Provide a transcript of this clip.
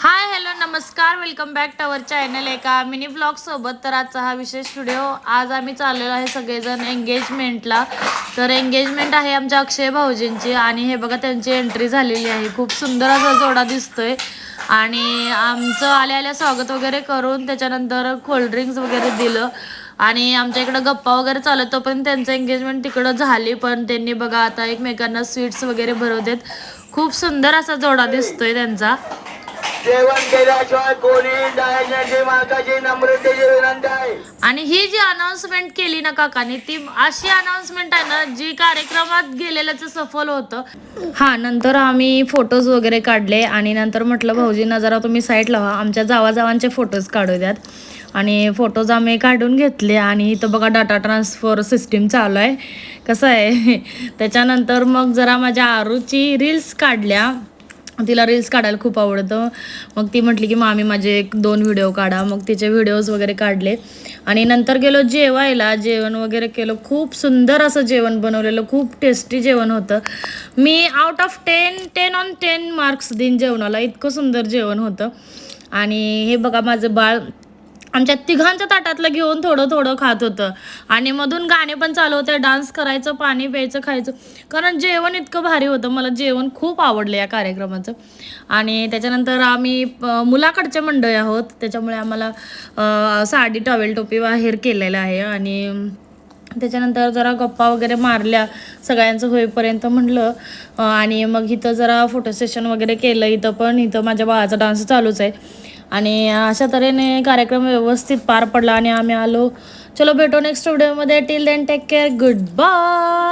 हाय hello नमस्कार, welcome back to our channel एका mini blog सोबत. तर आजचा हा विशेष व्हिडिओ. आज आम्ही चाललेलो आहे सगळेजण एंगेजमेंटला. तर एंगेजमेंट आहे आमच्या अक्षय भाऊजींची आणि हे बघा त्यांची एंट्री झालेली आहे. खूप सुंदर असा जोडा दिसतोय आणि आमचं आल्या स्वागत वगैरे करून त्याच्यानंतर कोल्ड्रिंक्स वगैरे दिलं आणि आमच्या इकडं गप्पा वगैरे चालत पण त्यांचं एंगेजमेंट तिकडं झाली. पण त्यांनी बघा आता एकमेकांना स्वीट्स वगैरे भरवतात. खूप सुंदर असा जोडा दिसतोय त्यांचा. जेवण केल्याशिवाय कोणी जाण्याची मालकाची नम्रतेची विनंती आहे. आणि ही जी अनाउन्समेंट केली ना काकाने, ती अशी अनाउन्समेंट आहे ना जी कार्यक्रमात गेलेल्याचं सफल होतं. हा, नंतर आम्ही फोटोज वगैरे काढले आणि नंतर म्हटलं भाऊजींना जरा तुम्ही साईड लावा, आमच्या जावाजावांचे फोटोज काढू द्यात. आणि फोटोज आम्ही काढून घेतले आणि इथं बघा डाटा ट्रान्सफर सिस्टीम चालू आहे. कसं आहे त्याच्यानंतर मग जरा माझ्या आरूची रील्स काढल्या. तिला रील्स काढायला खूप आवडतं. मग ती म्हटली की मामी माझे 1-2 व्हिडिओ काढा. मग तिचे व्हिडिओज वगैरे काढले आणि नंतर गेलो जेवायला. जेवण वगैरे केलं. खूप सुंदर असं जेवण बनवलेलं, खूप टेस्टी जेवण होतं. Me out of 10 on 10 marks देईन जेवणाला, इतकं सुंदर जेवण होतं. आणि हे बघा माझं बाळ आमच्या तिघांच्या ताटातलं घेऊन थोडं थोडं खात होतं आणि मधून गाणे पण चालू होते, डान्स करायचं, पाणी प्यायचं, खायचं. कारण जेवण इतकं भारी होतं. मला जेवण खूप आवडलं या कार्यक्रमाचं. आणि त्याच्यानंतर आम्ही मुलाकडचे मंडळी आहोत, त्याच्यामुळे आम्हाला साडी टॉवेल टोपी बाहेर केलेलं आहे. आणि त्याच्यानंतर जरा गप्पा वगैरे मारल्या सगळ्यांचं होईपर्यंत म्हटलं. आणि मग इथं जरा फोटो सेशन वगैरे केलं. इथं माझ्या बाळाचा डान्स चालूच आहे. आणि अशा तऱ्हेने कार्यक्रम व्यवस्थित पार पडला आणि आम्ही आलो. चलो भेटू नेक्स्ट व्हिडिओमध्ये. Till then take care, good bye.